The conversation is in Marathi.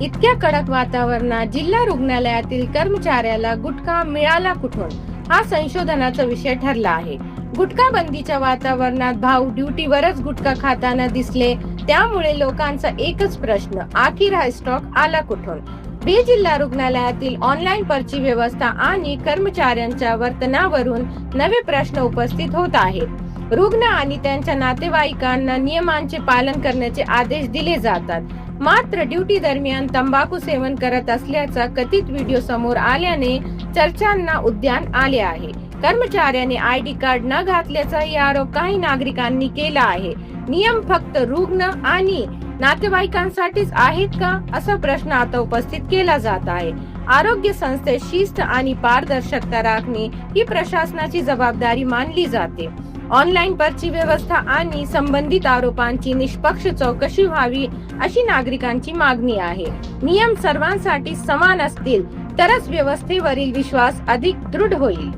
इतक्या कडक वातावरणात जिल्हा रुग्णालयातील कर्मचाऱ्याला गुटखा मिळाला कुठून, हा संशोधनाचा विषय ठरला आहे. गुटखा बंदीच्या वातावरणात भाऊ ड्युटीवरच गुटखा खाताना दिसले, त्यामुळे लोकांचा एकच प्रश्न, अखेर हा स्टॉक आला कुठून. बीड जिल्हा रुग्णालयातील ऑनलाईन पर्ची व्यवस्था आणि कर्मचाऱ्यांच्या वर्तनावरून नवे प्रश्न उपस्थित होत आहेत. रुग्ण आणि त्यांच्या नातेवाईकांना नियमांचे पालन करण्याचे आदेश दिले जातात, मात्र ड्युटी दरम्यान तंबाखू सेवन करत असल्याचा कथित व्हिडिओ समोर आल्याने चर्चांना उधाण आले आहे. कर्मचाऱ्याने आयडी कार्ड न घातल्याचाही आरोप काही नागरिकांनी केला आहे. नियम फक्त रुग्ण आणि नातेवाईकांसाठीच आहेत का, असा प्रश्न आता उपस्थित केला जात आहे. आरोग्य संस्थेत शिस्त आणि पारदर्शकता राखणे ही प्रशासनाची जबाबदारी मानली जाते. ऑनलाईन पर्ची व्यवस्था आणि संबंधित आरोपांची निष्पक्ष चौकशी व्हावी, अशी नागरिकांची मागणी आहे. नियम सर्वांसाठी समान असतील तरच व्यवस्थेवरील विश्वास अधिक दृढ होईल.